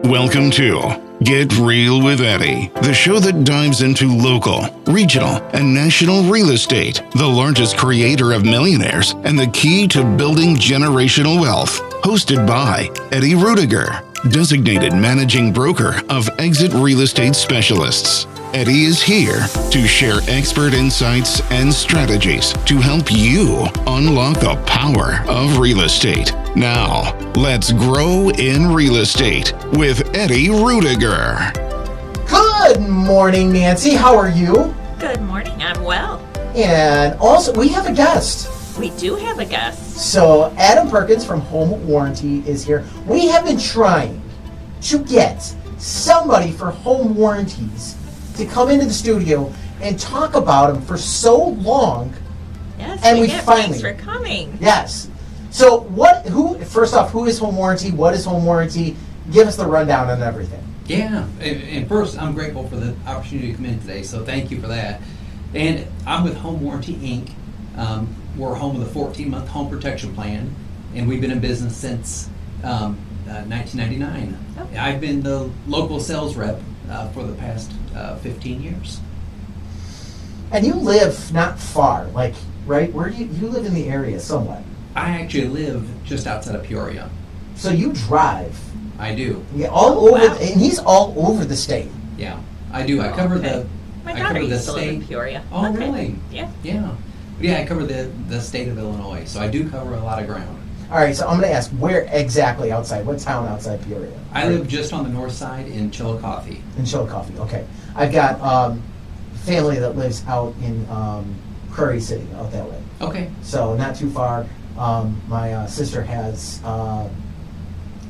Welcome to Get Real with Eddie, the show that dives into local, regional, and national real estate, the largest creator of millionaires, and the key to building generational wealth. Hosted by Eddie Rudiger, designated managing broker of Exit Real Estate Specialists. Eddie is here to share expert insights and strategies to help you unlock the power of real estate. Now, let's grow in real estate with Eddie Rudiger. Good morning, Nancy. How are you? Good morning. I'm well. And also, we have a guest. We do have a guest. So, Adam Perkins from Home Warranty is here. We have been trying to get somebody for Home Warranties to come into the studio and talk about them for so long. Yes, and we finally. Thanks for coming. Yes. So, first off, who is Home Warranty? What is Home Warranty? Give us the rundown on everything. Yeah, and first, I'm grateful for the opportunity to come in today, so thank you for that. And I'm with Home Warranty, Inc. We're home with a 14-month home protection plan, and we've been in business since 1999. Okay. I've been the local sales rep for the past 15 years. And you live not far, right? Where do you live in the area somewhat? I actually live just outside of Peoria. So you drive. I do. Yeah, all over, Wow. and he's all over the state. Yeah, I do. I cover Okay. the. My I daughter cover the used to live in state. Peoria. Oh, Okay. really? Yeah. Yeah, I cover the state of Illinois, so I do cover a lot of ground. All right, so I'm going to ask, where exactly outside? What town outside Peoria? I live just on the north side in Chillicothe. In Chillicothe. Okay, I've got family that lives out in Prairie City, out that way. Okay. So not too far. My sister has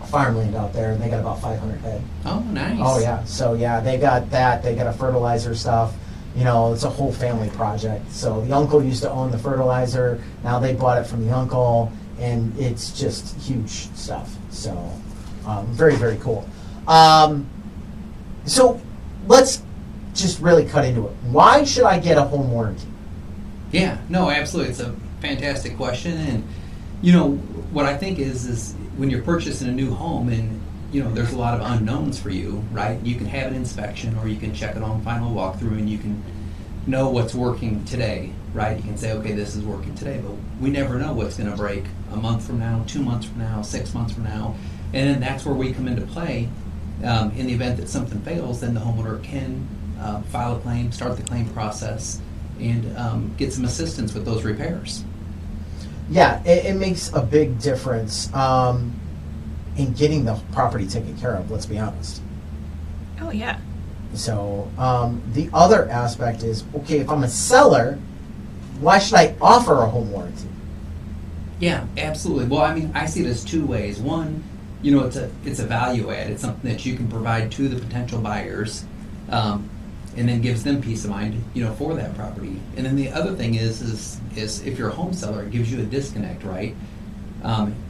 farmland out there, and they got about 500 head. Oh, nice. Oh yeah, so yeah, they got that. They got a fertilizer stuff. You know, it's a whole family project. So the uncle used to own the fertilizer. Now they bought it from the uncle, and it's just huge stuff. So very, very cool. So let's just really cut into it. Why should I get a home warranty? Yeah, no, absolutely. It's a fantastic question, and you know what I think is when you're purchasing a new home, and you know there's a lot of unknowns for you, right? You can have an inspection, or you can check it on final walkthrough, and you can know what's working today, right? You can say, okay, this is working today, but we never know what's going to break a month from now, 2 months from now, 6 months from now, and then that's where we come into play. In the event that something fails, then the homeowner can file a claim, start the claim process, and get some assistance with those repairs. Yeah, it makes a big difference in getting the property taken care of, let's be honest. Oh, yeah. So the other aspect is, okay, if I'm a seller, why should I offer a home warranty? Yeah, absolutely. Well, I mean, I see it as two ways. One, you know, it's a value add. It's something that you can provide to the potential buyers, and then gives them peace of mind, you know, for that property. And then the other thing is if you're a home seller, it gives you a disconnect, right?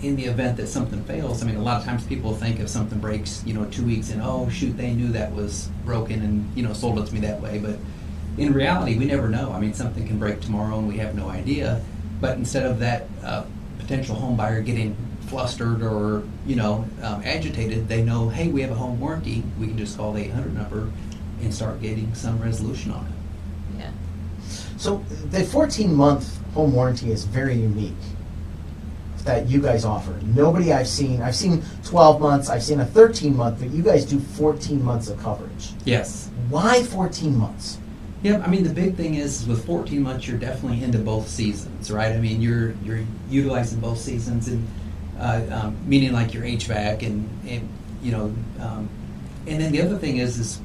In the event that something fails, I mean, a lot of times people think if something breaks, you know, 2 weeks in, oh shoot, they knew that was broken and, you know, sold it to me that way. But in reality, we never know. I mean, something can break tomorrow and we have no idea. But instead of that potential home buyer getting flustered or, you know, agitated, they know, hey, we have a home warranty. We can just call the 800 number and start getting some resolution on it. Yeah. So the 14-month home warranty is very unique that you guys offer. Nobody I've seen 12 months, I've seen a 13-month, but you guys do 14 months of coverage. Yes. Why 14 months? Yeah, I mean, the big thing is with 14 months, you're definitely into both seasons, right? I mean, you're utilizing both seasons, and meaning like your HVAC and you know, and then the other thing is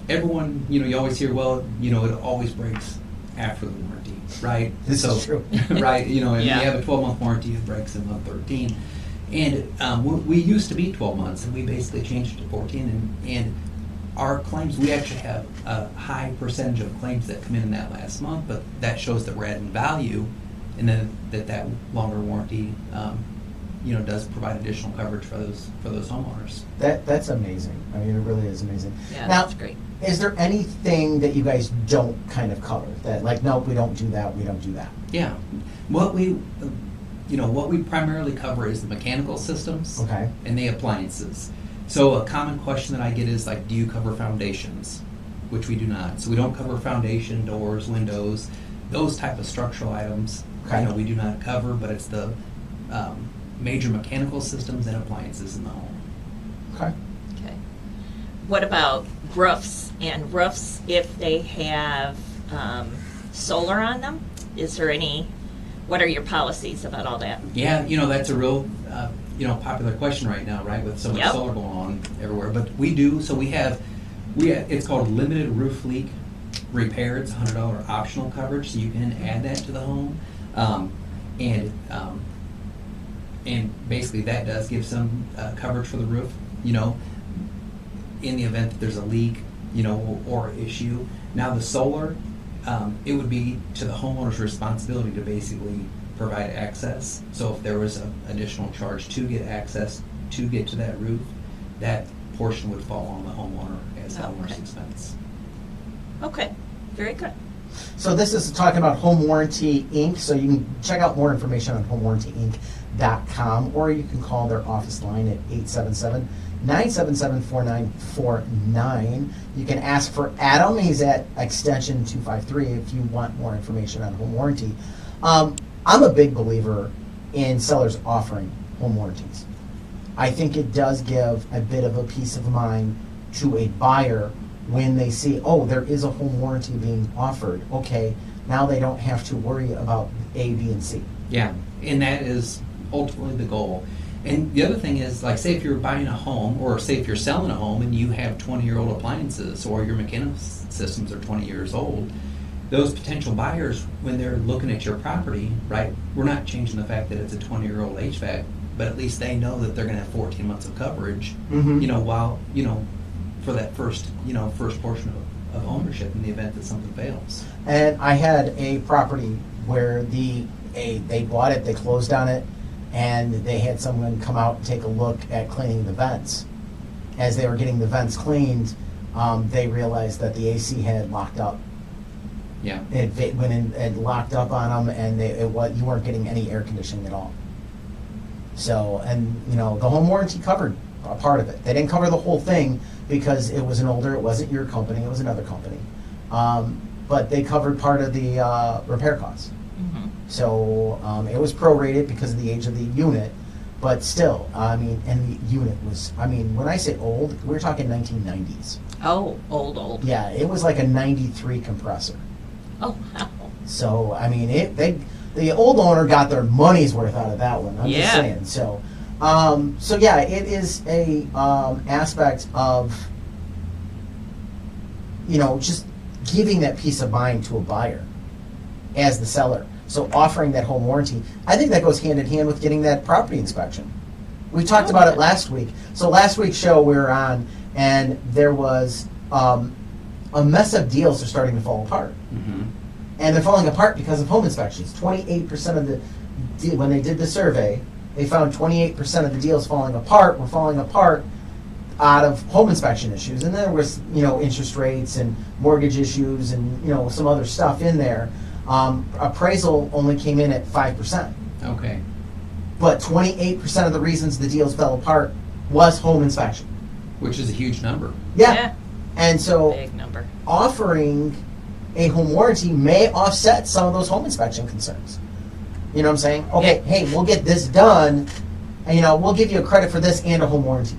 everyone, you know, you always hear, well, you know, it always breaks after the warranty, right? This is true. Right, you know, and Yeah. you have a 12-month warranty, it breaks in month 13. And we used to be 12 months, and we basically changed it to 14. And our claims, we actually have a high percentage of claims that come in that last month, but that shows that we're adding value, and then that longer warranty, you know, does provide additional coverage for those homeowners. That's amazing. I mean, it really is amazing. Yeah, now, that's great. Is there anything that you guys don't kind of cover? That like, no, we don't do that, we don't do that? Yeah, what we primarily cover is the mechanical systems Okay. and the appliances. So a common question that I get is like, do you cover foundations? Which we do not. So we don't cover foundation, doors, windows, those type of structural items. Okay. You know, we do not cover, but it's the major mechanical systems and appliances in the home. Okay. Okay. What about roofs? And roofs, if they have solar on them, is there any, what are your policies about all that? Yeah, you know, that's a real, popular question right now, right, with so much Yep. solar going on everywhere. But we do, so we have, it's called limited roof leak repair. It's $100 optional coverage, so you can add that to the home. And basically that does give some coverage for the roof, you know, in the event that there's a leak, you know, or issue. Now the solar, it would be to the homeowner's responsibility to basically provide access. So if there was an additional charge to get access to get to that roof, that portion would fall on the homeowner as the homeowner's Okay. expense. Okay, very good. So this is talking about Home Warranty Inc. So you can check out more information on homewarrantyinc.com, or you can call their office line at 877-977-4949. You can ask for Adam. He's at extension 253 if you want more information on home warranty. I'm a big believer in sellers offering home warranties. I think it does give a bit of a peace of mind to a buyer when they see, oh, there is a home warranty being offered. Okay, now they don't have to worry about A, B, and C. Yeah, and that is ultimately the goal. And the other thing is, like, say if you're buying a home, or say if you're selling a home and you have 20-year-old appliances, or your mechanical systems are 20 years old, those potential buyers, when they're looking at your property, right, we're not changing the fact that it's a 20-year-old HVAC, but at least they know that they're going to have 14 months of coverage, Mhm. you know, while, you know, for that first portion of ownership in the event that something fails. And I had a property where they bought it, they closed on it, and they had someone come out and take a look at cleaning the vents. As they were getting the vents cleaned, they realized that the AC had locked up. Yeah. It went in and locked up on them, and you weren't getting any air conditioning at all. So, and you know, the home warranty covered a part of it. They didn't cover the whole thing because it was it wasn't your company, it was another company. But they covered part of the repair costs. Mhm. So it was prorated because of the age of the unit, but still, I mean, and the unit was, I mean, when I say old, we're talking 1990s. Oh, old. Yeah, it was like a 93 compressor. Oh, wow. So, I mean, the old owner got their money's worth out of that one. I'm just Yeah. saying. So, so yeah, it is a aspect of, you know, just giving that peace of mind to a buyer as the seller. So offering that home warranty, I think that goes hand in hand with getting that property inspection. We talked about it last week. So last week's show we were on, and there was a mess of deals are starting to fall apart. Mm-hmm. And they're falling apart because of home inspections. 28% of when they did the survey, they found 28% of the deals were falling apart out of home inspection issues. And then there was, you know, interest rates and mortgage issues and, you know, some other stuff in there. Appraisal only came in at 5%. Okay. But 28% of the reasons the deals fell apart was home inspection. Which is a huge number. Yeah. And so Big number. offering a home warranty may offset some of those home inspection concerns. You know what I'm saying? Okay, hey, we'll get this done, and, you know, we'll give you a credit for this and a home warranty.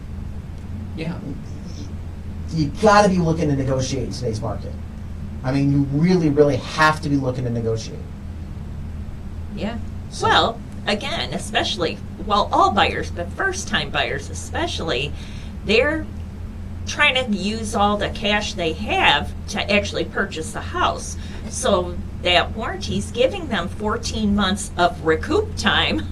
Yeah. You got to be looking to negotiate in today's market. I mean, you really, really have to be looking to negotiate. Yeah. So- Well, again, especially, well, all buyers, but first-time buyers especially, they're trying to use all the cash they have to actually purchase a house. So that warranty's giving them 14 months of recoup time,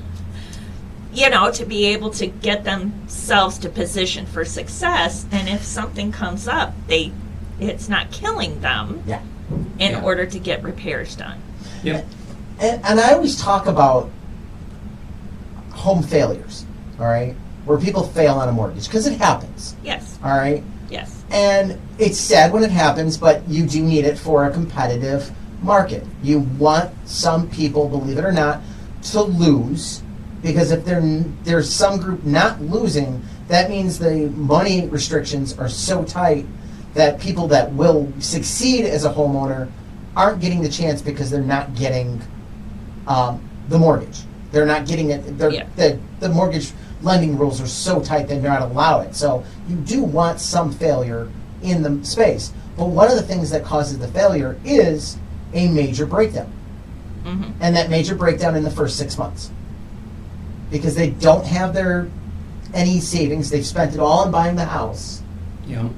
you know, to be able to get themselves to position for success. And if something comes up, it's not killing them Yeah. in Yeah. order to get repairs done. Yep. And I always talk about home failures, all right, where people fail on a mortgage, because it happens, Yes, all right? yes. And it's sad when it happens, but you do need it for a competitive market. You want some people, believe it or not, to lose, because if there's some group not losing, that means the money restrictions are so tight that people that will succeed as a homeowner aren't getting the chance because they're not getting the mortgage. They're not getting it. The mortgage lending rules are so tight that they're not allowed it. So you do want some failure in the space. But one of the things that causes the failure is a major breakdown. Mm-hmm. And that major breakdown in the first 6 months. Because they don't have any savings. They've spent it all on buying the house. Yeah.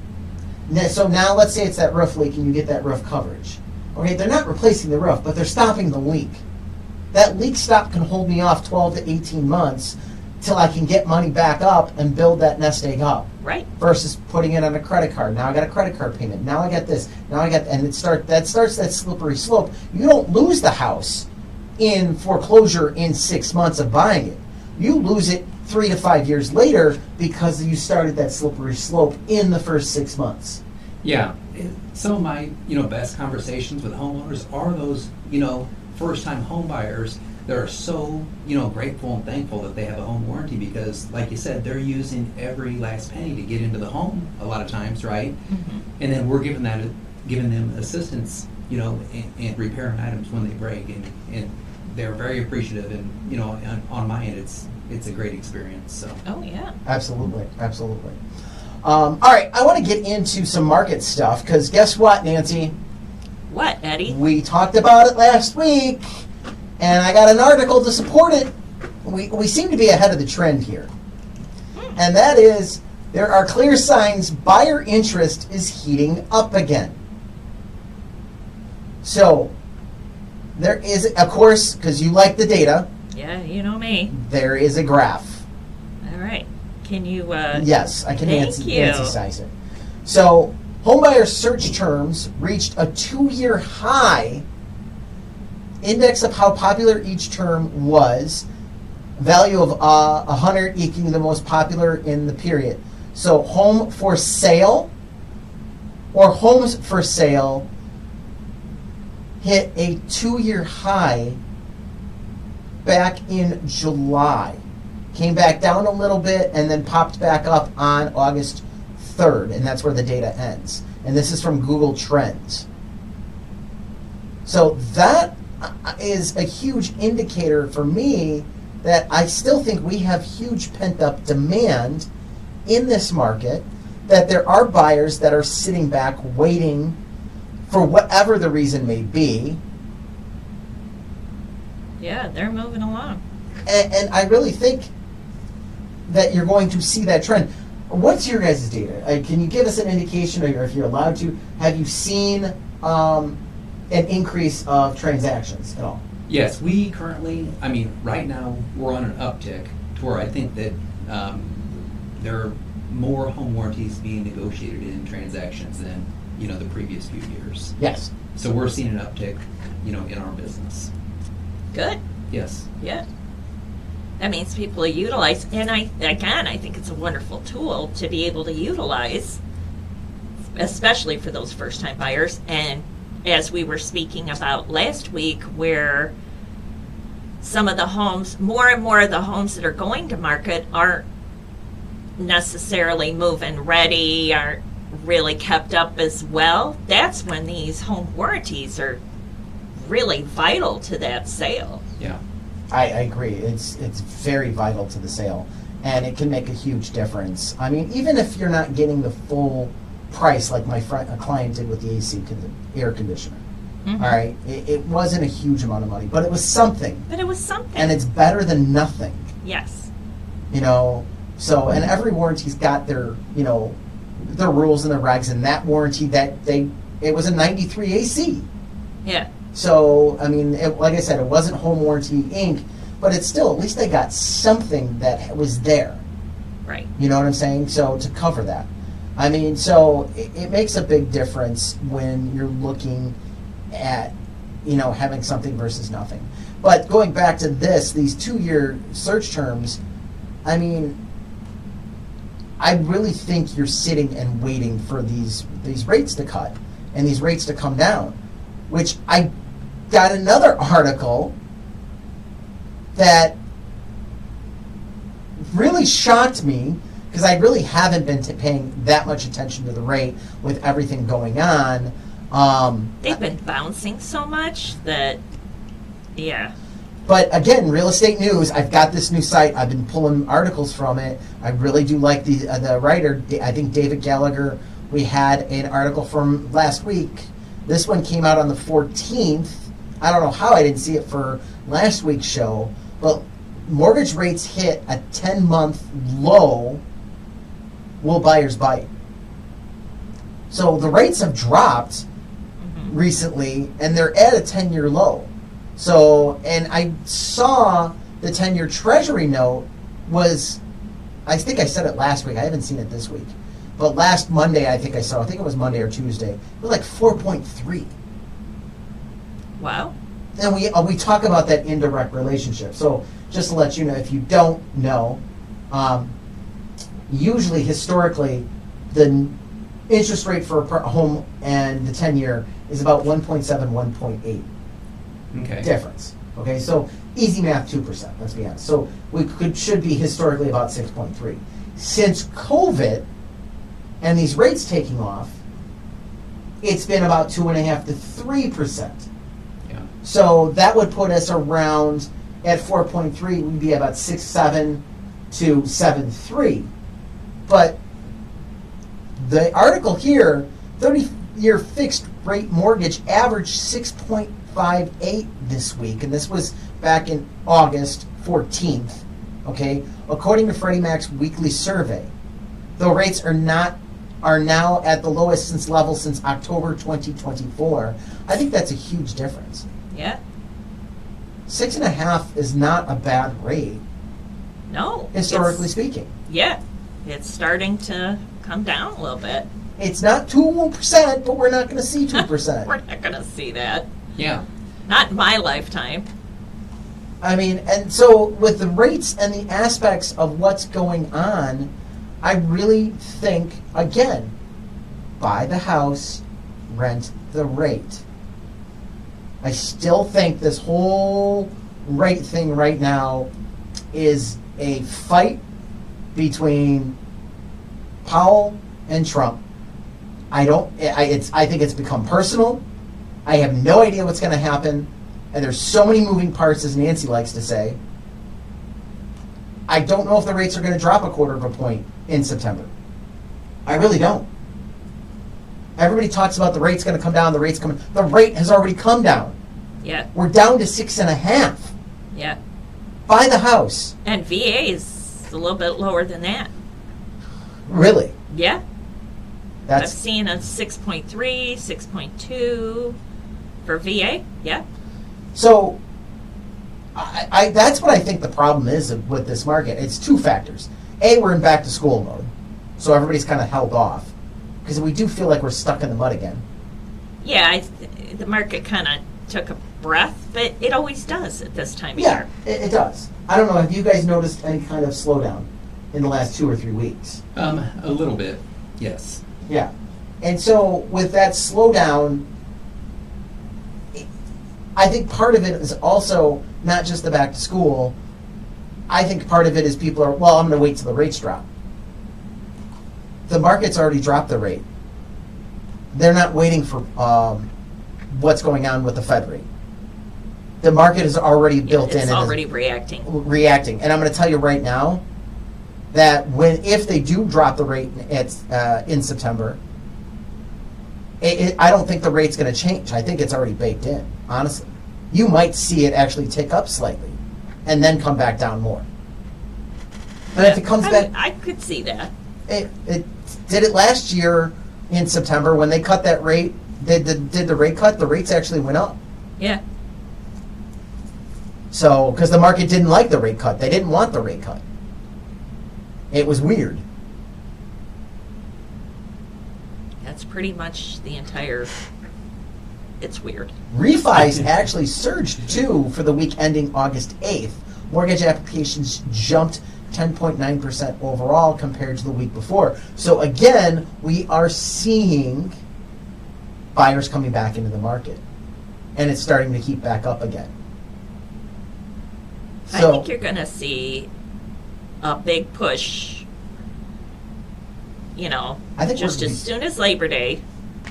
So now let's say it's that roof leak and you get that roof coverage. Okay, they're not replacing the roof, but they're stopping the leak. That leak stop can hold me off 12 to 18 months till I can get money back up and build that nest egg up. Right. Versus putting it on a credit card. Now I got a credit card payment. Now I got this. Now I got, and that starts that slippery slope. You don't lose the house in foreclosure in 6 months of buying it. You lose it 3 to 5 years later because you started that slippery slope in the first 6 months. Yeah. Some of my, best conversations with homeowners are those, first-time home buyers that are so, grateful and thankful that they have a home warranty because, like you said, they're using every last penny to get into the home a lot of times, right? Mm-hmm. And then we're giving them assistance, and repairing items when they break, and they're very appreciative. And on my end, it's a great experience. So. Oh yeah. Absolutely, absolutely. All right, I want to get into some market stuff because guess what, Nancy? What, Eddie? We talked about it last week, and I got an article to support it. We seem to be ahead of the trend here. And that is, there are clear signs buyer interest is heating up again. So, there is, of course, because you like the data, Yeah, you know me. there is a graph. All right. Can you? Yes, I can Thank you. Nancy-size it. So, homebuyer search terms reached a 2-year high. Index of how popular each term was. Value of 100 equaling the most popular in the period. So, home for sale or homes for sale hit a 2-year high back in July. Came back down a little bit and then popped back up on August 3rd, and that's where the data ends. And this is from Google Trends. So that is a huge indicator for me that I still think we have huge pent-up demand in this market, that there are buyers that are sitting back waiting for whatever the reason may be. Yeah, they're moving along. And I really think that you're going to see that trend. What's your guys' data? Can you give us an indication, or if you're allowed to, have you seen an increase of transactions at all? Yes, we currently, right now, we're on an uptick to where I think that there are more home warranties being negotiated in transactions than, the previous few years. Yes. So we're seeing an uptick, in our business. Good. Yes. Yeah. That means people utilize, and I think it's a wonderful tool to be able to utilize, especially for those first-time buyers. And as we were speaking about last week, where some of the homes, more and more of the homes that are going to market aren't necessarily move-in ready, aren't really kept up as well, that's when these home warranties are really vital to that sale. Yeah. I agree. It's very vital to the sale, and it can make a huge difference. Even if you're not getting the full price like a client did with the AC air conditioner. Mm-hmm. All right, it wasn't a huge amount of money, but it was something. But it was something. And it's better than nothing. Yes. So, and every warranty's got their their rules and their regs, and that warranty it was a 93 AC. Yeah. So, like I said, it wasn't Home Warranty Inc., but it's still, at least they got something that was there. Right. You know what I'm saying? So, to cover that. So it makes a big difference when you're looking at, having something versus nothing. But going back to these 2-year search terms, I really think you're sitting and waiting for these rates to cut and these rates to come down, which I got another article that really shocked me because I really haven't been paying that much attention to the rate with everything going on. They've been bouncing so much that, yeah. But again, real estate news. I've got this new site. I've been pulling articles from it. I really do like the writer. I think David Gallagher. We had an article from last week. This one came out on the 14th. I don't know how I didn't see it for last week's show, but mortgage rates hit a 10-month low. Will buyers bite? So the rates have dropped recently, and they're at a 10-year low. So, and I saw the 10-year Treasury note was, I think I said it last week. I haven't seen it this week. But last Monday, I think it was Monday or Tuesday. It was like 4.3. Wow. And we talk about that indirect relationship. So just to let you know, if you don't know, usually historically, the interest rate for a home and the 10-year is about 1.7, 1.8 Okay. difference. Okay, so easy math, 2%. Let's be honest. So we should be historically about 6.3. Since COVID and these rates taking off, it's been about 2.5 to 3%. Yeah. So that would put us around at 4.3. We'd be about 6.7 to 7.3. But the article here, 30-year fixed rate mortgage averaged 6.58 this week, and this was back in August 14th. Okay, according to Freddie Mac's weekly survey, the rates are now at the lowest level since October 2024. I think that's a huge difference. Yeah. 6.5 is not a bad rate, No. historically it's- speaking. Yeah. It's starting to come down a little bit. It's not 2%, but we're not going to see 2%. We're not going to see that. Yeah. Not in my lifetime. I mean, and so with the rates and the aspects of what's going on, I really think, again, buy the house, rent the rate. I still think this whole rate thing right now is a fight between Powell and Trump. I think it's become personal. I have no idea what's going to happen. And there's so many moving parts, as Nancy likes to say. I don't know if the rates are going to drop a quarter of a point in September. I really don't. Everybody talks about the rate's going to come down, the rate's coming. The rate has already come down. Yeah. We're down to 6.5. Yeah. Buy the house. And VA is a little bit lower than that. Really? Yeah. I've That's seen a 6.3, 6.2 for VA. Yeah. so. I that's what I think the problem is with this market. It's two factors. A, we're in back to school mode, so everybody's kind of held off because we do feel like we're stuck in the mud again. Yeah. The market kind of took a breath, but it always does at this time of Yeah, year. it does. I don't know. Have you guys noticed any kind of slowdown in the last 2 or 3 weeks? A little bit. Yes. Yeah. And so with that slowdown, I think part of it is also not just the back to school. I think part of it is people are, well, I'm going to wait till the rates drop. The market's already dropped the rate. They're not waiting for what's going on with the Fed rate. The market is already built in. It's and is already reacting. And I'm going to tell you right now that if they do drop the rate in September, I don't think the rate's going to change. I think it's already baked in, honestly. You might see it actually tick up slightly and then come back down more. And if it comes back, I could see that. it did it last year in September when they cut that rate. Did the rate cut? The rates actually went up. Yeah. So, because the market didn't like the rate cut. They didn't want the rate cut. It was weird. That's pretty much the entire. It's weird. Refis actually surged too for the week ending August 8th. Mortgage applications jumped 10.9% overall compared to the week before. So again, we are seeing buyers coming back into the market. And it's starting to heat back up again. I think you're going to see a big push I think just we're as soon as Labor Day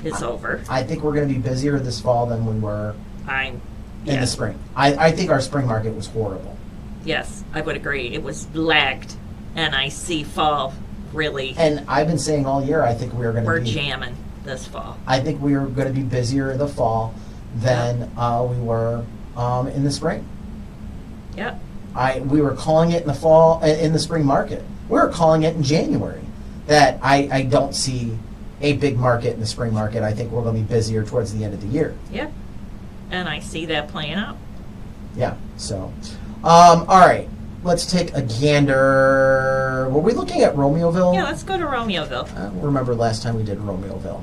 is over, I think we're going to be busier this fall than we were in the yes, spring. I think our spring market was horrible. yes, I would agree. It was lagged, and I see fall really, And I've been saying all year, I think we're going we're to be. jamming this fall. I think we are going to be busier in the fall than we were in the spring. Yep. We were calling it in the fall, in the spring market. We were calling it in January. That I don't see a big market in the spring market. I think we're going to be busier towards the end of the year. Yep. And I see that playing out. Yeah. So, all right. Let's take a gander. Were we looking at Romeoville? Yeah, let's go to Romeoville. I don't remember last time we did Romeoville.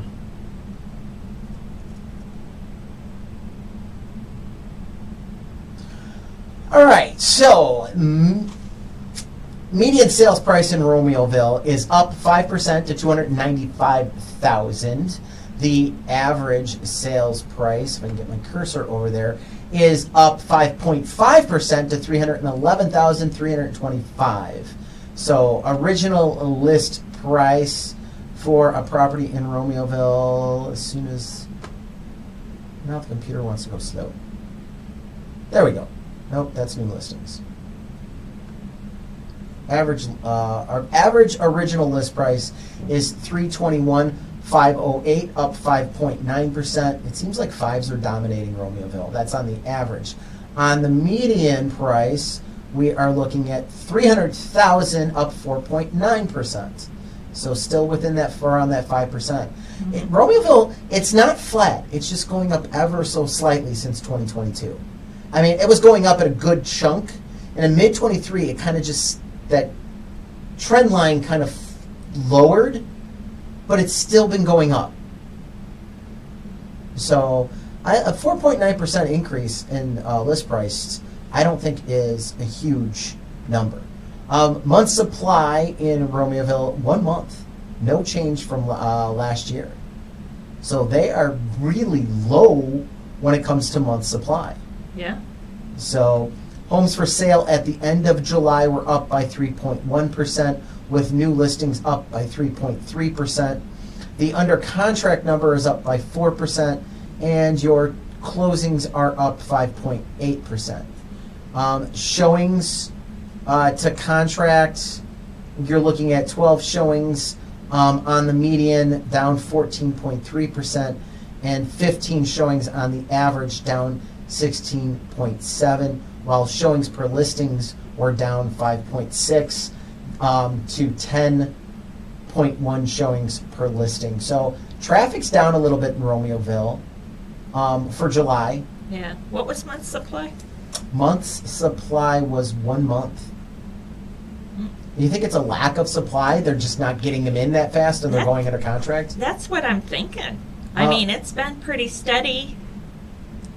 All right, so median sales price in Romeoville is up 5% to $295,000. The average sales price, if I can get my cursor over there, is up 5.5% to $311,325. So original list price for a property in Romeoville, as soon as now the computer wants to go slow. There we go. Nope, that's new listings. Our average original list price is $321,508, up 5.9%. It seems like fives are dominating Romeoville. That's on the average. On the median price, we are looking at $300,000, up 4.9%. So still within that, around that 5%. Romeoville, it's not flat. It's just going up ever so slightly since 2022. I mean, it was going up at a good chunk. And in mid-23, it kind of just, that trend line kind of lowered, but it's still been going up. So a 4.9% increase in list price, I don't think is a huge number. Month supply in Romeoville, 1 month. No change from last year. So they are really low when it comes to month supply. Yeah. So homes for sale at the end of July were up by 3.1%, with new listings up by 3.3%. The under contract number is up by 4%, and your closings are up 5.8%. Showings to contract, you're looking at 12 showings on the median, down 14.3%, and 15 showings on the average, down 16.7%, while showings per listings were down 5.6 to 10.1 showings per listing. So traffic's down a little bit in Romeoville for July. Yeah. What was month supply? Month's supply was 1 month. You think it's a lack of supply? They're just not getting them in that fast and they're going under contract? That's what I'm thinking. I mean, it's been pretty steady,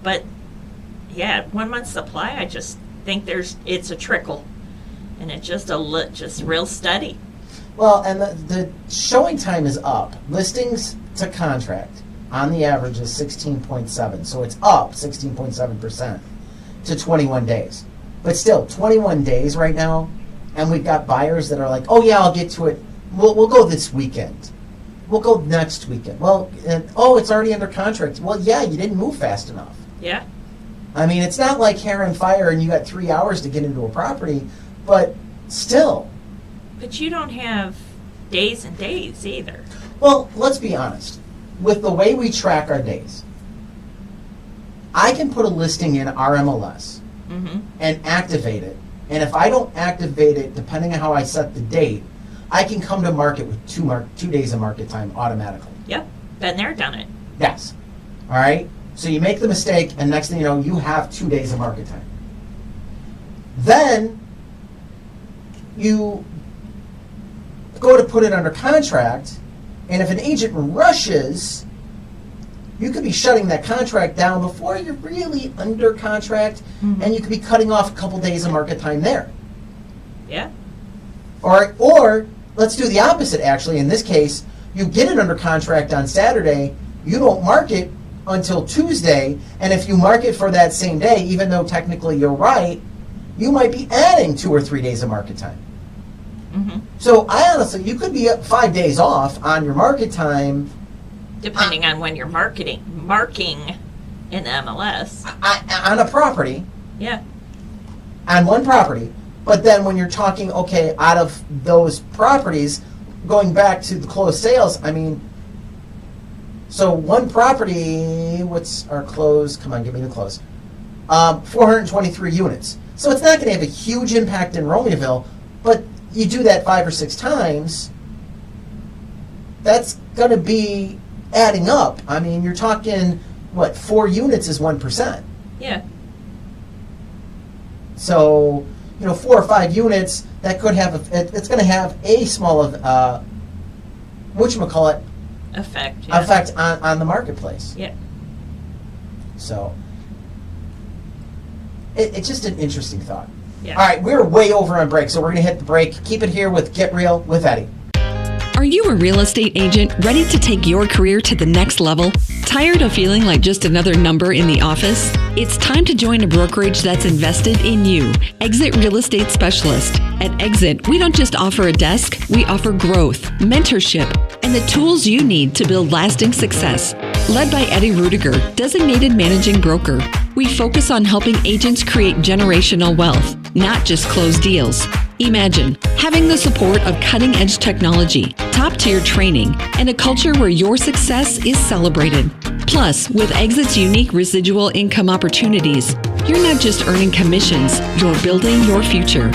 but yeah, 1 month supply, I just think it's a trickle, and it's just just real steady. Well, and the showing time is up. Listings to contract on the average is 16.7, so it's up 16.7% to 21 days. But still, 21 days right now, and we've got buyers that are like, oh yeah, I'll get to it. We'll go this weekend. We'll go next weekend. Well, it's already under contract. Well, yeah, you didn't move fast enough. Yeah. I mean, it's not like hair and fire and you got 3 hours to get into a property, but still. But you don't have days and days either. Well, let's be honest. With the way we track our days, I can put a listing in our MLS and activate it. And if I don't activate it, depending on how I set the date, I can come to market with 2 days of market time automatically. Yep. Been there, done it. Yes. All right? So you make the mistake, and next thing you know, you have 2 days of market time. Then you go to put it under contract, and if an agent rushes, you could be shutting that contract down before you're really under contract, and you could be cutting off a couple days of market time there. Yeah. Or let's do the opposite, actually. In this case, you get it under contract on Saturday, you don't market until Tuesday, and if you market for that same day, even though technically you're right, you might be adding 2 or 3 days of market time. So I honestly, you could be 5 days off on your market time. Depending on when you're marking in the MLS. On a property, Yeah. on one property. But then when you're talking, okay, out of those properties, going back to the closed sales, I mean, so one property, what's our close? Come on, give me the close. 423 units. So it's not going to have a huge impact in Romeoville, but you do that 5 or 6 times, that's going to be adding up. I mean, you're talking, 4 units is 1%. Yeah. So, 4 or 5 units, that could have, it's going to have a small, whatchamacallit, Effect. Yeah. effect on the marketplace. Yeah. So, it's just an interesting thought. Yeah. All right, we're way over on break, so we're going to hit the break. Keep it here with Get Real with Eddie. Are you a real estate agent ready to take your career to the next level? Tired of feeling like just another number in the office? It's time to join a brokerage that's invested in you. Exit Real Estate Specialist. At Exit, we don't just offer a desk, we offer growth, mentorship, and the tools you need to build lasting success. Led by Eddie Rudiger, designated managing broker, we focus on helping agents create generational wealth, not just close deals. Imagine having the support of cutting-edge technology, top-tier training, and a culture where your success is celebrated. Plus, with Exit's unique residual income opportunities, you're not just earning commissions, you're building your future.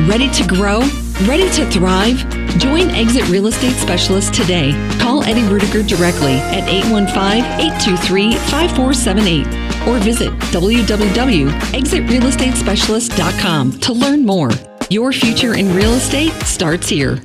Ready to grow? Ready to thrive? Join Exit Real Estate Specialist today. Call Eddie Rudiger directly at 815-823-5478 or visit www.exitrealestatespecialist.com to learn more. Your future in real estate starts here.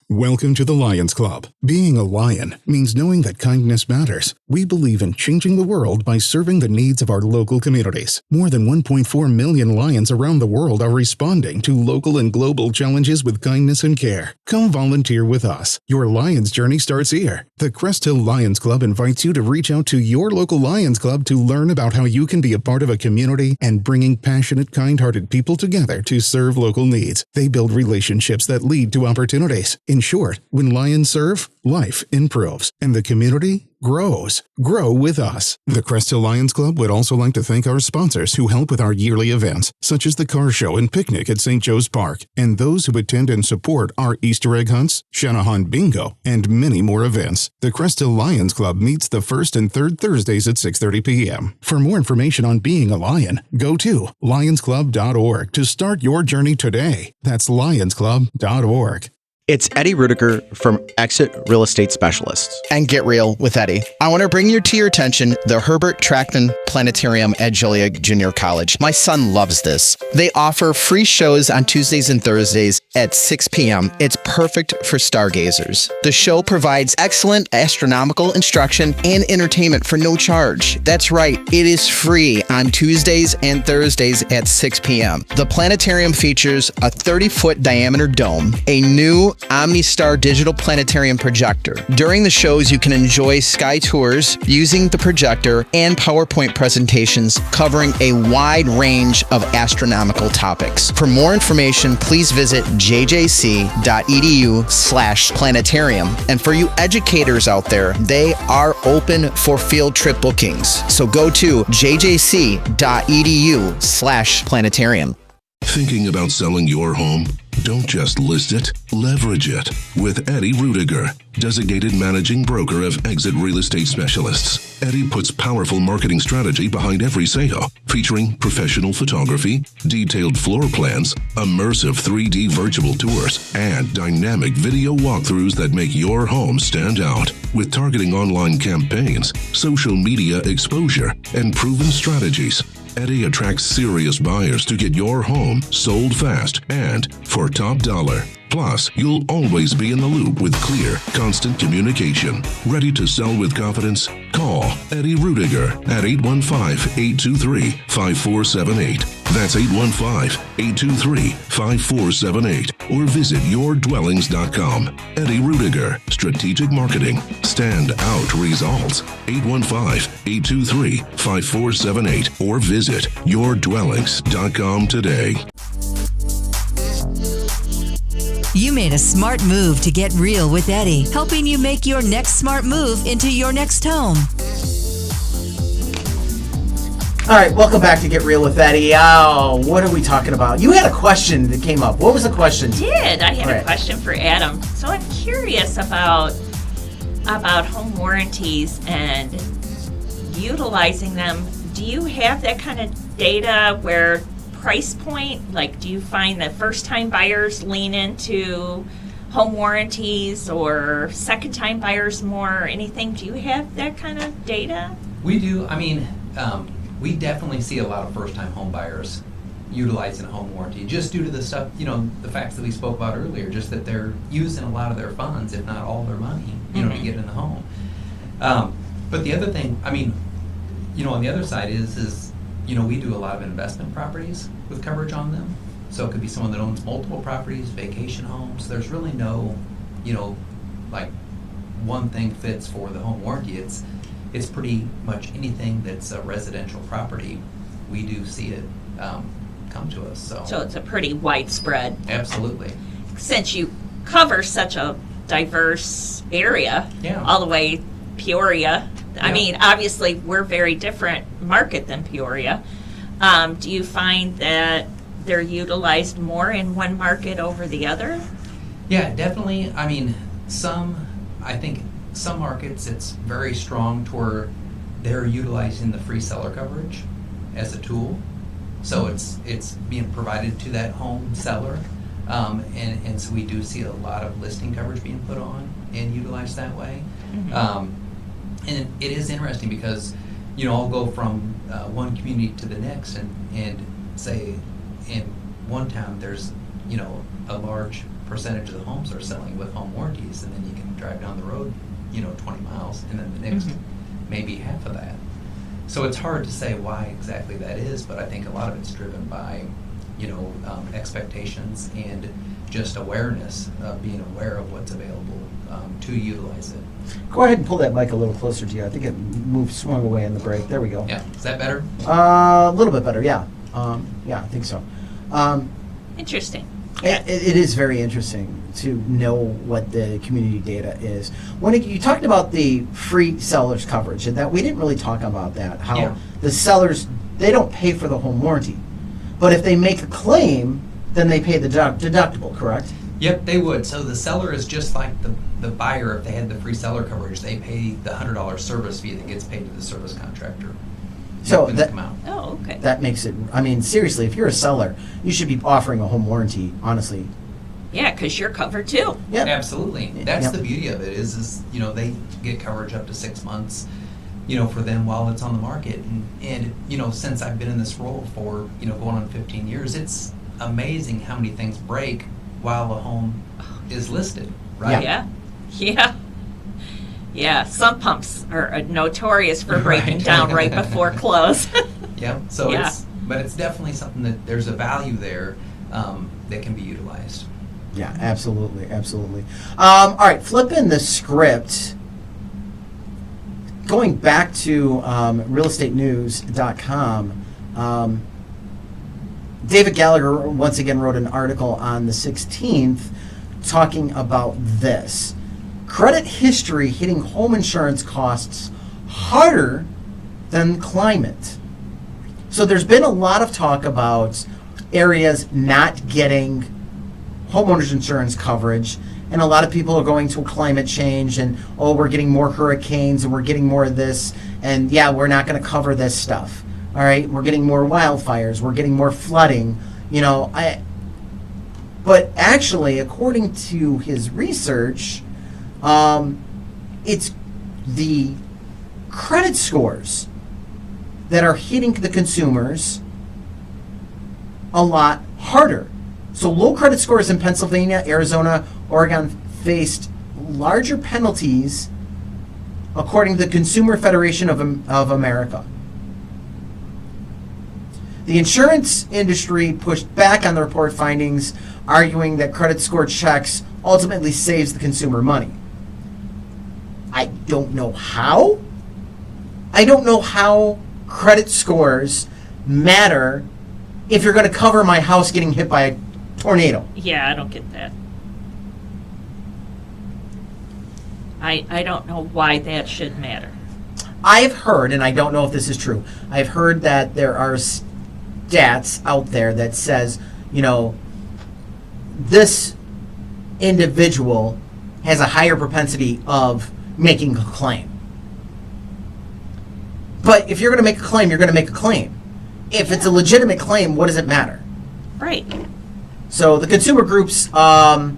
Welcome to the Lions Club. Being a lion means knowing that kindness matters. We believe in changing the world by serving the needs of our local communities. More than 1.4 million lions around the world are responding to local and global challenges with kindness and care. Come volunteer with us. Your Lions journey starts here. The Crest Hill Lions Club invites you to reach out to your local Lions Club to learn about how you can be a part of a community and bringing passionate, kind-hearted people together to serve local needs. They build relationships that lead to opportunities. In short, when lions serve, life improves, and the community grows. Grow with us. The Crest Hill Lions Club would also like to thank our sponsors who help with our yearly events, such as the car show and picnic at St. Joe's Park, and those who attend and support our Easter egg hunts, Shanahan Bingo, and many more events. The Crest Hill Lions Club meets the first and third Thursdays at 6:30 p.m. For more information on being a lion, go to lionsclub.org to start your journey today. That's lionsclub.org. It's Eddie Rudiger from Exit Real Estate Specialists. And Get Real with Eddie. I want to bring to your attention the Herbert Trackman Planetarium at Joliet Junior College. My son loves this. They offer free shows on Tuesdays and Thursdays at 6 p.m. It's perfect for stargazers. The show provides excellent astronomical instruction and entertainment for no charge. That's right, it is free on Tuesdays and Thursdays at 6 p.m. The planetarium features a 30-foot diameter dome, a new OmniStar digital planetarium projector. During the shows, you can enjoy sky tours using the projector and PowerPoint presentations covering a wide range of astronomical topics. For more information, please visit jjc.edu/planetarium. And for you educators out there, they are open for field trip bookings. So go to jjc.edu/planetarium. Thinking about selling your home? Don't just list it, leverage it with Eddie Rudiger, designated managing broker of Exit Real Estate Specialists. Eddie puts powerful marketing strategy behind every sale, featuring professional photography, detailed floor plans, immersive 3D virtual tours, and dynamic video walkthroughs that make your home stand out. With targeting online campaigns, social media exposure, and proven strategies, Eddie attracts serious buyers to get your home sold fast and for top dollar. Plus, you'll always be in the loop with clear, constant communication. Ready to sell with confidence? Call Eddie Rudiger at 815-823-5478. That's 815-823-5478. Or visit yourdwellings.com. Eddie Rudiger, Strategic Marketing. Stand out results. 815-823-5478. Or visit yourdwellings.com today. You made a smart move to get real with Eddie, helping you make your next smart move into your next home. All right, welcome back to Get Real with Eddie. Oh, what are we talking about? You had a question that came up. What was the question? I had Right. a question for Adam. So I'm curious about home warranties and utilizing them. Do you have that kind of data where price point, like do you find that first time buyers lean into home warranties or second time buyers more or anything? Do you have that kind of data? We do. I mean, we definitely see a lot of first-time home buyers utilizing a home warranty just due to the stuff, the facts that we spoke about earlier, just that they're using a lot of their funds, if not all their money, to get in the home. But the other thing, I mean, on the other side is we do a lot of investment properties with coverage on them. So it could be someone that owns multiple properties, vacation homes. There's really no, like one thing fits for the home warranty. It's pretty much anything that's a residential property. We do see it come to us. So it's a pretty widespread. Absolutely. Since you cover such a diverse area, Yeah. all the way Peoria. I Yeah. mean, obviously, we're very different market than Peoria. Do you find that they're utilized more in one market over the other? Yeah, definitely. I mean, I think some markets it's very strong to where they're utilizing the free seller coverage as a tool. So it's being provided to that home seller. And so we do see a lot of listing coverage being put on and utilized that way. And it is interesting because, I'll go from one community to the next and say in one town there's, a large percentage of the homes are selling with home warranties, and then you can drive down the road, 20 miles, and then the next maybe half of that. So it's hard to say why exactly that is, but I think a lot of it's driven by, expectations and just awareness, being aware of what's available to utilize it. Go ahead and pull that mic a little closer to you. I think it swung away in the break. There we go. Yeah, is that better? A little bit better, yeah. Yeah, I think so. Interesting. It is very interesting to know what the community data is. When you talked about the free sellers coverage, and that we didn't really talk about that, how the sellers, they don't pay for the home warranty. But if they make a claim, then they pay the deductible, correct? Yep, they would. So the seller is just like the buyer. If they had the free seller coverage, they pay the $100 service fee that gets paid to the service contractor. So when they come out. Oh, okay. that makes it, I mean, seriously, if you're a seller, you should be offering a home warranty, honestly. Yeah, because you're covered too. Yeah. Absolutely. That's Yep. the beauty of it is they get coverage up to 6 months, for them while it's on the market. And since I've been in this role for, going on 15 years, it's amazing how many things break while a home is listed, right? Yeah, sump pumps are notorious for breaking Right. down right before close. Yeah. So Yeah. it's definitely something that there's a value there that can be utilized. Yeah, absolutely, absolutely. All right, flipping the script. Going back to realestatenews.com, David Gallagher once again wrote an article on the 16th talking about this. Credit history hitting home insurance costs harder than climate. So there's been a lot of talk about areas not getting homeowners insurance coverage, and a lot of people are going to climate change and, we're getting more hurricanes and we're getting more of this, and yeah, we're not going to cover this stuff. All right, we're getting more wildfires, we're getting more flooding, but actually, according to his research, it's the credit scores that are hitting the consumers a lot harder. So low credit scores in Pennsylvania, Arizona, Oregon faced larger penalties according to the Consumer Federation of America. The insurance industry pushed back on the report findings, arguing that credit score checks ultimately saves the consumer money. I don't know how. I don't know how credit scores matter if you're going to cover my house getting hit by a tornado. Yeah, I don't get that. I don't know why that should matter. I've heard, and I don't know if this is true, I've heard that there are stats out there that says, this individual has a higher propensity of making a claim. But if you're going to make a claim, you're going to make a claim. If it's a legitimate claim, what does it matter? Right. So the consumer groups and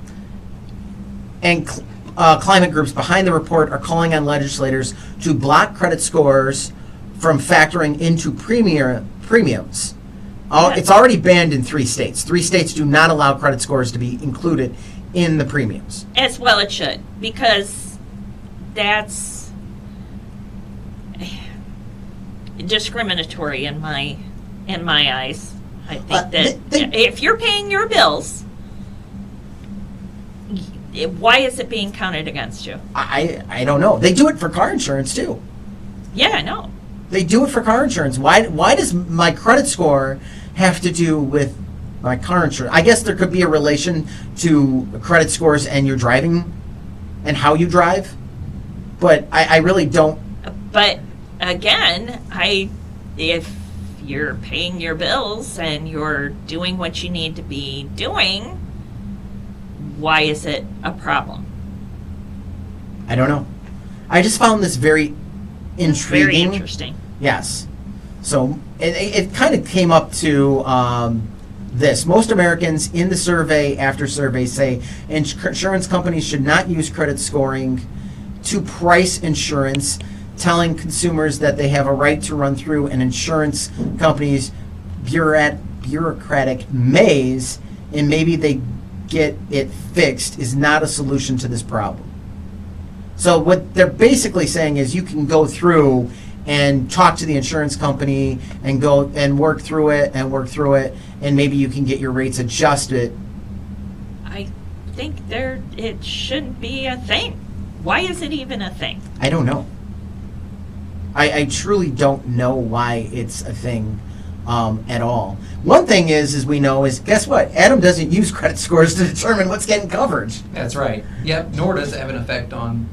climate groups behind the report are calling on legislators to block credit scores from factoring into premiums. It's already banned in 3 states. 3 states do not allow credit scores to be included in the premiums. As well it should, because that's discriminatory in my eyes. I think that if you're paying your bills, why is it being counted against you? I don't know. They do it for car insurance too. Yeah, I know. They do it for car insurance. Why does my credit score have to do with my car insurance? I guess there could be a relation to credit scores and your driving and how you drive, but I really don't. But again, if you're paying your bills and you're doing what you need to be doing, why is it a problem? I don't know. I just found this very intriguing. Very interesting. Yes. So it kind of came up to this. Most Americans in the survey after survey say insurance companies should not use credit scoring to price insurance, telling consumers that they have a right to run through an insurance company's bureaucratic maze, and maybe they get it fixed is not a solution to this problem. So what they're basically saying is you can go through and talk to the insurance company and go and work through it, and maybe you can get your rates adjusted. I think it shouldn't be a thing. Why is it even a thing? I don't know. I truly don't know why it's a thing at all. One thing is we know is, guess what? Adam doesn't use credit scores to determine what's getting coverage. That's right. Yep. Nor does it have an effect on,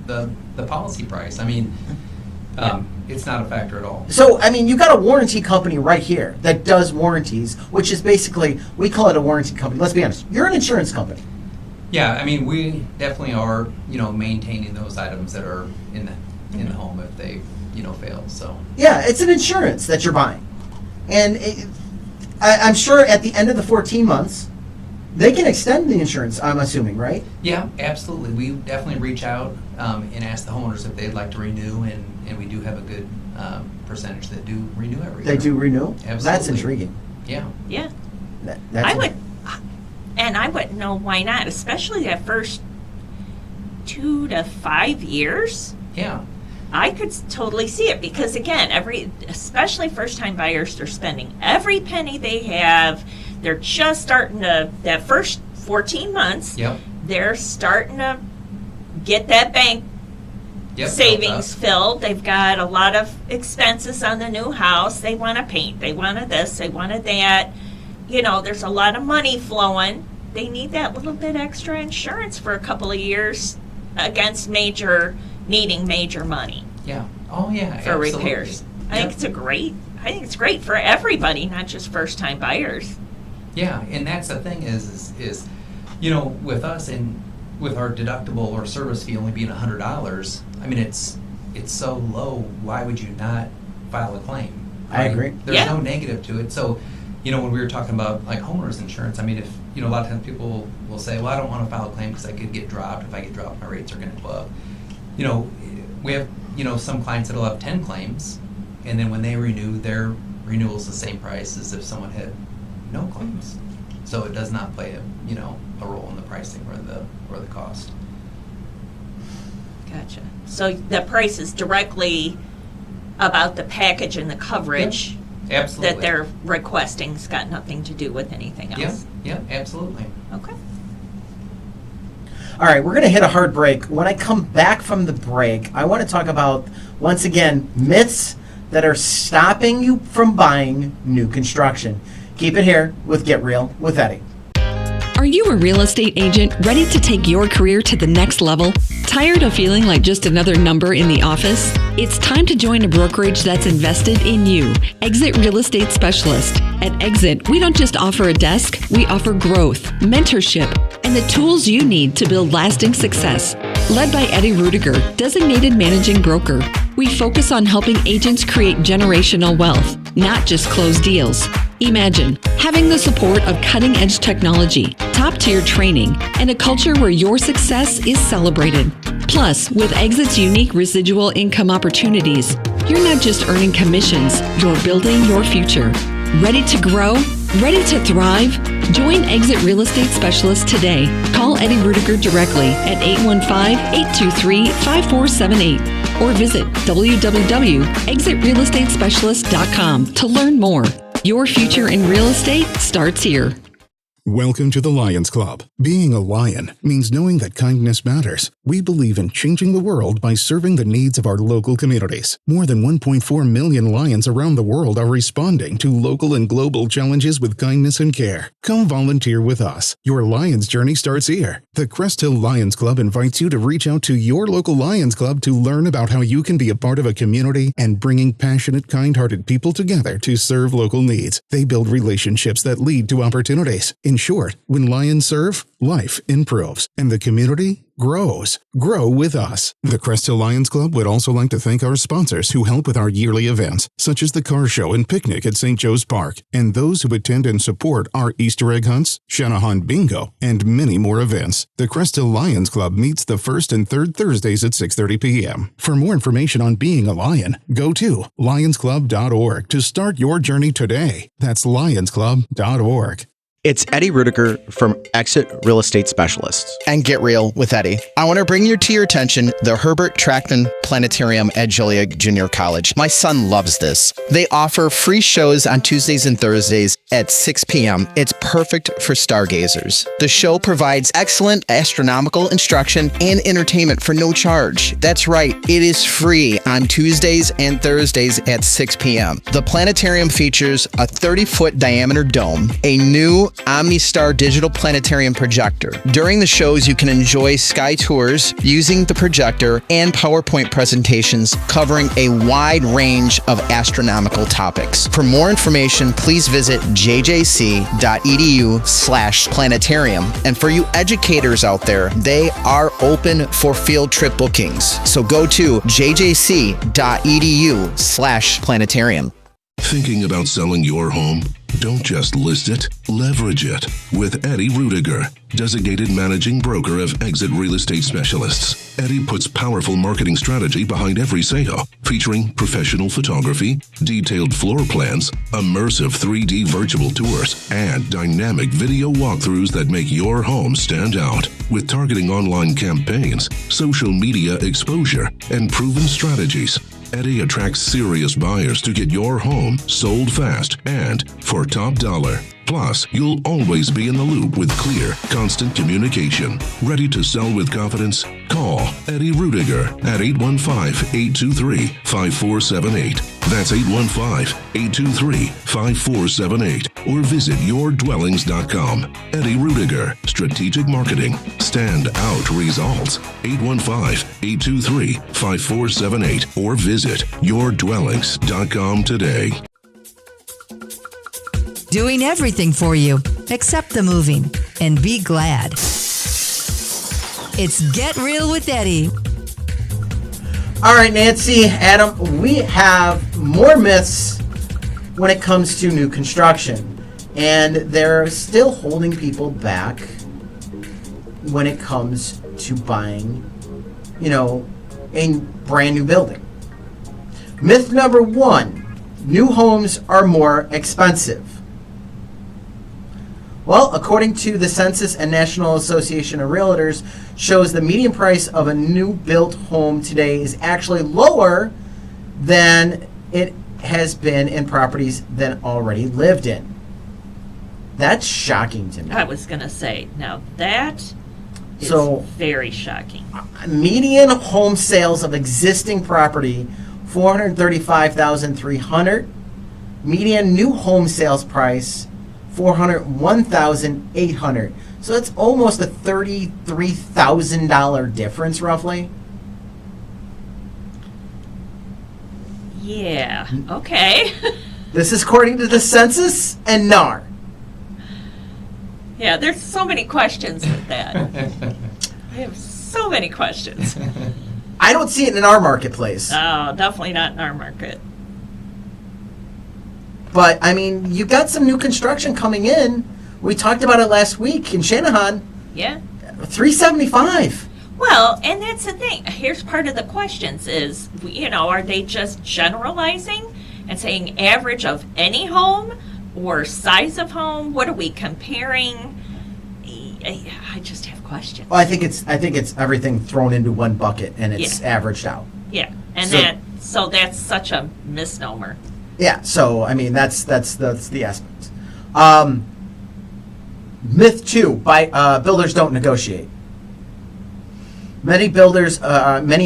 the policy price. I mean, it's not a factor at all. So, I mean, you got a warranty company right here that does warranties, which is basically, we call it a warranty company. Let's be honest. You're an insurance company. Yeah, I mean, we definitely are, maintaining those items that are in the home if they, fail. So yeah, it's an insurance that you're buying, and I'm sure at the end of the 14 months, they can extend the insurance. I'm assuming, right? Yeah, absolutely. We definitely reach out and ask the homeowners if they'd like to renew, and we do have a good percentage that do renew every year. They do renew. Absolutely. That's intriguing. Yeah. Yeah. That's I wouldn't know why not, especially that first 2 to 5 years. Yeah. I could totally see it because, again, especially first-time buyers, they're spending every penny they have. They're just starting to, that first 14 months, Yep. they're starting to get that bank savings filled. They've got a lot of expenses on the new house. They want to paint. They wanted this. They wanted that. There's a lot of money flowing. They need that little bit extra insurance for a couple of years against needing major money. Yeah. Oh yeah. For absolutely. repairs. I Yep. think it's great for everybody, not just first time buyers. Yeah, and that's the thing is with us and with our deductible or service fee only being $100, I mean it's so low. Why would you not file a claim? I agree. There's no negative to it. So, when we were talking about like homeowners insurance, I mean, if a lot of times people will say, well, I don't want to file a claim because I could get dropped. If I get dropped, my rates are going to go up. We have some clients that'll have 10 claims, and then when they renew, their renewal is the same price as if someone had no claims. So it does not play a role in the pricing or the cost. Gotcha. So the price is directly about the package and the coverage Absolutely. that they're requesting. It's got nothing to do with anything else. Yeah, absolutely. Okay. All right, we're going to hit a hard break. When I come back from the break, I want to talk about, once again, myths that are stopping you from buying new construction. Keep it here with Get Real with Eddie. Are you a real estate agent ready to take your career to the next level? Tired of feeling like just another number in the office? It's time to join a brokerage that's invested in you. Exit Real Estate Specialist. At Exit, we don't just offer a desk, we offer growth, mentorship, and the tools you need to build lasting success. Led by Eddie Rudiger, designated managing broker, we focus on helping agents create generational wealth, not just close deals. Imagine having the support of cutting-edge technology, top-tier training, and a culture where your success is celebrated. Plus, with Exit's unique residual income opportunities, you're not just earning commissions, you're building your future. Ready to grow? Ready to thrive? Join Exit Real Estate Specialist today. Call Eddie Rudiger directly at 815-823-5478 or visit www.exitrealestatespecialist.com to learn more. Your future in real estate starts here. Welcome to the Lions Club. Being a lion means knowing that kindness matters. We believe in changing the world by serving the needs of our local communities. More than 1.4 million lions around the world are responding to local and global challenges with kindness and care. Come volunteer with us. Your Lions journey starts here. The Crest Hill Lions Club invites you to reach out to your local Lions Club to learn about how you can be a part of a community and bringing passionate, kind-hearted people together to serve local needs. They build relationships that lead to opportunities. In short, when lions serve, life improves, and the community grows. Grow with us. The Crest Hill Lions Club would also like to thank our sponsors who help with our yearly events, such as the car show and picnic at St. Joe's Park, and those who attend and support our Easter egg hunts, Shanahan Bingo, and many more events. The Crest Hill Lions Club meets the first and third Thursdays at 6:30 p.m. For more information on being a lion, go to lionsclub.org to start your journey today. That's lionsclub.org. It's Eddie Rudiger from Exit Real Estate Specialists. And Get Real with Eddie. I want to bring to your attention the Herbert Trackman Planetarium at Joliet Junior College. My son loves this. They offer free shows on Tuesdays and Thursdays at 6 p.m. It's perfect for stargazers. The show provides excellent astronomical instruction and entertainment for no charge. That's right, it is free on Tuesdays and Thursdays at 6 p.m. The planetarium features a 30-foot diameter dome, a new OmniStar digital planetarium projector. During the shows, you can enjoy sky tours using the projector and PowerPoint presentations covering a wide range of astronomical topics. For more information, please visit jjc.edu/planetarium. And for you educators out there, they are open for field trip bookings. So go to jjc.edu/planetarium. Thinking about selling your home? Don't just list it, leverage it with Eddie Rudiger, designated managing broker of Exit Real Estate Specialists. Eddie puts powerful marketing strategy behind every sale, featuring professional photography, detailed floor plans, immersive 3D virtual tours, and dynamic video walkthroughs that make your home stand out. With targeting online campaigns, social media exposure, and proven strategies, Eddie attracts serious buyers to get your home sold fast and for top dollar. Plus, you'll always be in the loop with clear, constant communication. Ready to sell with confidence? Call Eddie Rudiger at 815-823-5478. That's 815-823-5478. Or visit yourdwellings.com. Eddie Rudiger, Strategic Marketing. Stand out results. 815-823-5478. Or visit yourdwellings.com today. Doing everything for you except the moving. And be glad. It's Get Real with Eddie. All right, Nancy, Adam, we have more myths when it comes to new construction. And they're still holding people back when it comes to buying, a brand new building. Myth number 1, new homes are more expensive. Well, according to the Census and National Association of Realtors, shows the median price of a new built home today is actually lower than it has been in properties that already lived in. That's shocking to me. I was going to say, now that is very shocking. Median home sales of existing property, $435,300. Median new home sales price, $401,800. So it's almost a $33,000 difference, roughly. Yeah. Okay. This is according to the census and NAR. Yeah, there's so many questions with that. I have so many questions. I don't see it in our marketplace. Oh, definitely not in our market. But, I mean, you got some new construction coming in. We talked about it last week in Shanahan. Yeah. $375. Well, and that's the thing. Here's part of the questions is, are they just generalizing and saying average of any home or size of home? What are we comparing? I just have questions. Well, I think it's everything thrown into one bucket and it's averaged out. Yeah, and So- that's such a misnomer. Yeah, so I mean that's the aspect. Myth 2: builders don't negotiate. Many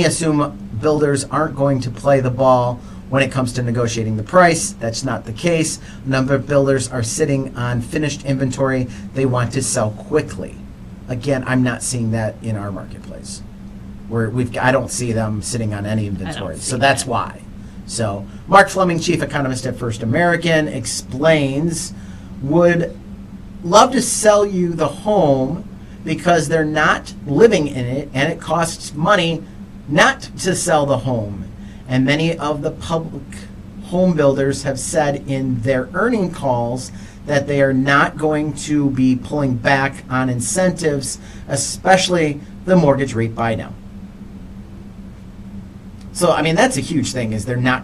assume builders aren't going to play the ball when it comes to negotiating the price. That's not the case. A number of builders are sitting on finished inventory they want to sell quickly. Again, I'm not seeing that in our marketplace. I don't see them sitting on any inventory. So that's why. So Mark Fleming, chief economist at First American, explains, would love to sell you the home because they're not living in it and it costs money not to sell the home. And many of the public home builders have said in their earning calls that they are not going to be pulling back on incentives, especially the mortgage rate buy down. So, I mean, that's a huge thing, is they're not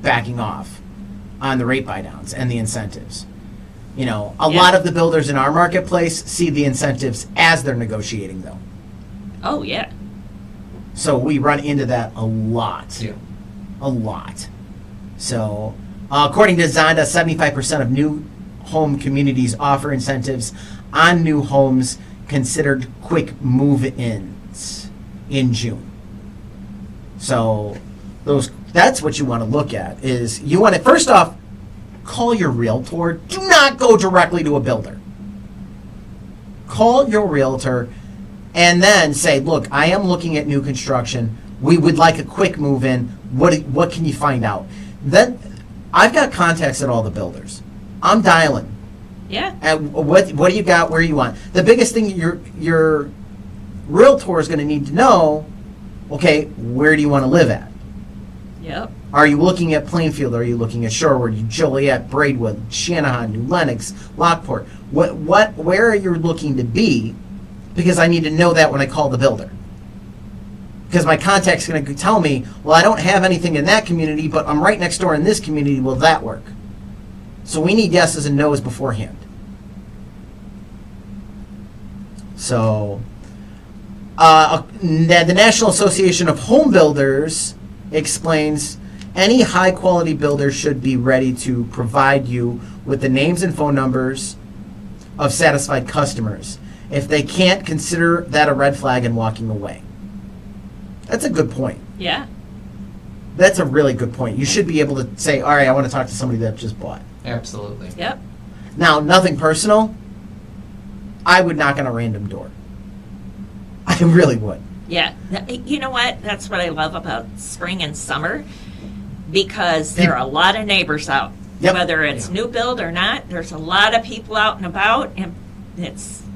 backing off on the rate buy downs and the incentives. A lot of the builders in our marketplace see the incentives as they're negotiating, though. Oh, yeah. So we run into that a lot. Yeah. A lot. So, according to Zonda, 75% of new home communities offer incentives on new homes considered quick move-ins in June. So that's what you want to look at, is you want to, first off, call your realtor. Do not go directly to a builder. Call your realtor and then say, look, I am looking at new construction. We would like a quick move in. What can you find out? Then I've got contacts at all the builders. I'm dialing. Yeah. And what do you got? Where you want? The biggest thing your realtor is going to need to know, okay, where do you want to live at? Yep. Are you looking at Plainfield? Are you looking at Shorewood, Joliet, Braidwood, Shanahan, New Lenox, Lockport? Where are you looking to be? Because I need to know that when I call the builder. Because my contact's going to tell me, well, I don't have anything in that community, but I'm right next door in this community. Will that work? So we need yeses and nos beforehand. So the National Association of Home Builders explains, any high-quality builder should be ready to provide you with the names and phone numbers of satisfied customers. If they can't, consider that a red flag and walking away. That's a good point. Yeah. That's a really good point. You should be able to say, all right, I want to talk to somebody that just bought. Absolutely. Yep. Now, nothing personal. I would knock on a random door. I really would. Yeah. You know what? That's what I love about spring and summer, because there are a lot of neighbors out. Yep. Whether it's new build or not, there's a lot of people out and about, and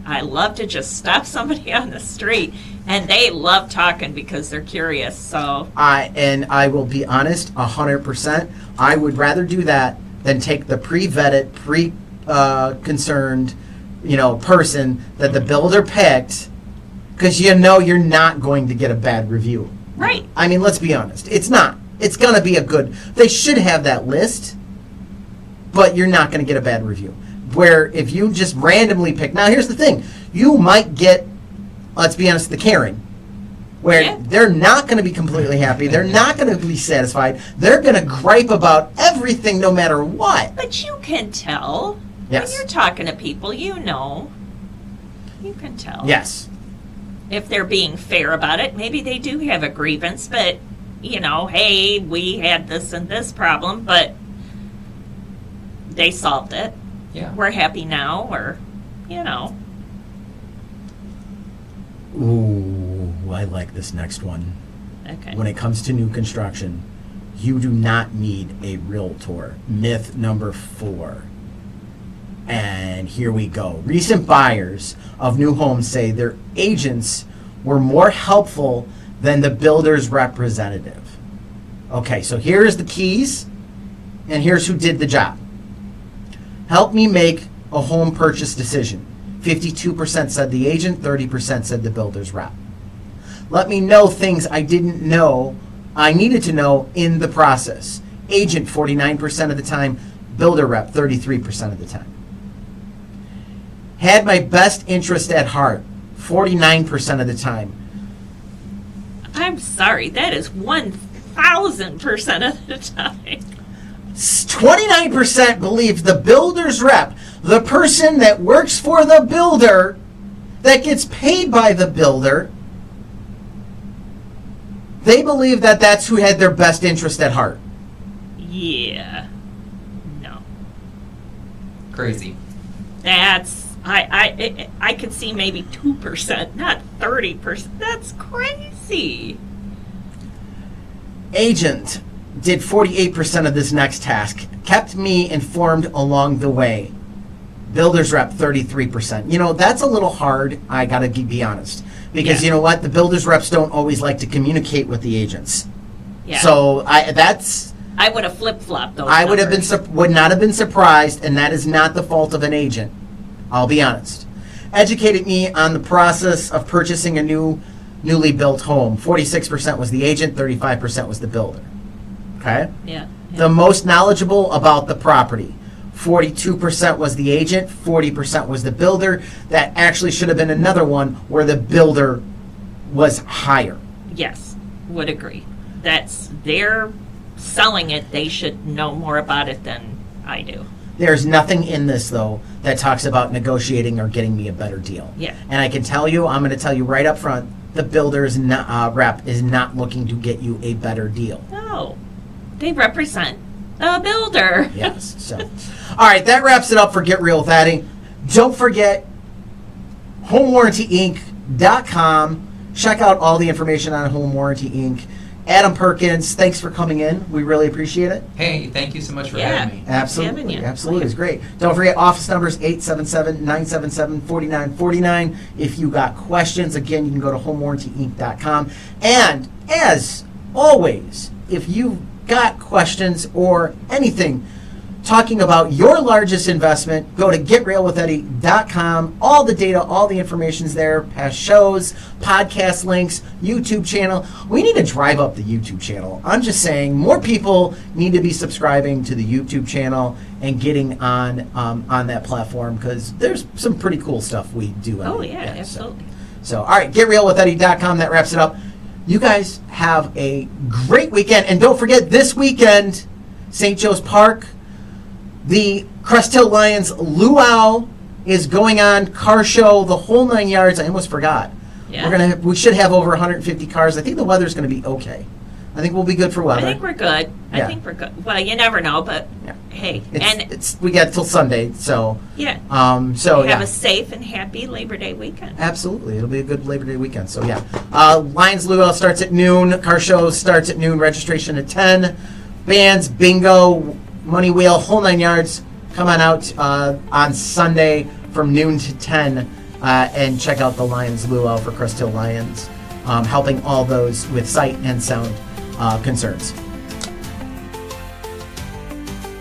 I love to just stop somebody on the street, and they love talking because they're curious. So I will be honest, 100%. I would rather do that than take the pre-vetted, concerned, person that the builder picked, because you're not going to get a bad review. right. I mean, let's be honest. It's not. It's going to be a good. They should have that list, but you're not going to get a bad review. Where if you just randomly pick. Now, here's the thing. You might get, let's be honest, the Karen, where they're not going to be completely happy. They're not going to be satisfied. They're going to gripe about everything no matter what. But you can tell. Yes. When you're talking to people, you can tell. Yes. If they're being fair about it, maybe they do have a grievance, but, hey, we had this and this problem, but they solved it. Yeah. We're happy now, or. Ooh, I like this next one. Okay. When it comes to new construction, you do not need a realtor. Myth number 4. And here we go. Recent buyers of new homes say their agents were more helpful than the builder's representative. Okay, so here's the keys, and here's who did the job. Help me make a home purchase decision. 52% said the agent, 30% said the builder's rep. Let me know things I didn't know, I needed to know in the process. Agent 49% of the time, builder rep 33% of the time. Had my best interest at heart 49% of the time. I'm sorry, that is 1,000% of the time. 29% believe the builder's rep, the person that works for the builder, that gets paid by the builder, they believe that that's who had their best interest at heart. Yeah. No. Crazy. That's I could see maybe 2%, not 30%. That's crazy. Agent did 48% of this next task, kept me informed along the way. Builder's rep 33%. You know, that's a little hard, I gotta be honest. Because Yeah. you know what? The builder's reps don't always like to communicate with the agents. Yeah. So I would have flip-flopped those would have been numbers. would not have been surprised, and that is not the fault of an agent. I'll be honest. Educated me on the process of purchasing a newly built home. 46% was the agent, 35% was the builder. Okay? Yeah. The most knowledgeable about the property. 42% was the agent, 40% was the builder. That actually should have been another one where the builder was higher. Yes, would agree. They're selling it. They should know more about it than I do. There's nothing in this, though, that talks about negotiating or getting me a better deal. Yeah. And I can tell you, I'm going to tell you right up front, the builder's rep is not looking to get you a better deal. No, they represent the builder. Yes. So, all right, that wraps it up for Get Real with Addie. Don't forget, HomeWarrantyInc.com. Check out all the information on Home Warranty Inc. Adam Perkins, thanks for coming in. We really appreciate it. Hey, thank you so much for Yeah. having me. Absolutely. Having you. Absolutely. It's great. Don't forget, office numbers 877-977-4949. If you got questions, again, you can go to HomeWarrantyInc.com. And as always, if you've got questions or anything talking about your largest investment, go to GetRealWithEddie.com. All the data, all the information's there. Past shows, podcast links, YouTube channel. We need to drive up the YouTube channel. I'm just saying, more people need to be subscribing to the YouTube channel and getting on that platform, because there's some pretty cool stuff we do. Oh, yeah, absolutely. So, all right, GetRealWithEddie.com. That wraps it up. You guys have a great weekend. And don't forget, this weekend, St. Joe's Park, the Crest Hill Lions Luau is going on, car show, the whole 9 yards. I almost forgot. Yeah. We should have over 150 cars. I think the weather's going to be okay. I think we'll be good for I weather. think we're good. Yeah. I think we're good. Well, you never know, but Yeah. hey, We got till Sunday, so yeah. so Have yeah. a safe and happy Labor Day weekend. Absolutely. It'll be a good Labor Day weekend. So, yeah. Lions Luau starts at noon. Car show starts at noon. Registration at 10. Bands, bingo, money wheel, whole 9 yards. Come on out on Sunday from noon to 10 and check out the Lions Luau for Crest Hill Lions, helping all those with sight and sound concerns.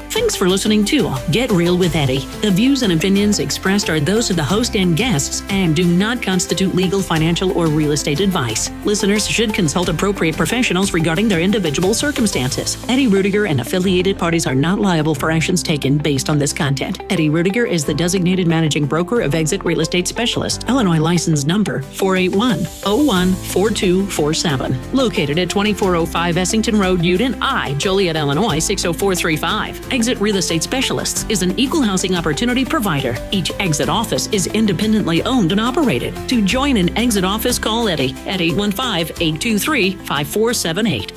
Thanks for listening to Get Real with Eddie. The views and opinions expressed are those of the host and guests and do not constitute legal, financial, or real estate advice. Listeners should consult appropriate professionals regarding their individual circumstances. Eddie Rudiger and affiliated parties are not liable for actions taken based on this content. Eddie Rudiger is the designated managing broker of Exit Real Estate Specialist, Illinois license number 481-014247. Located at 2405 Essington Road, Uden, Joliet, Illinois 60435. Exit Real Estate Specialists is an equal housing opportunity provider. Each Exit office is independently owned and operated. To join an Exit office, call Eddie at 815-823-5478.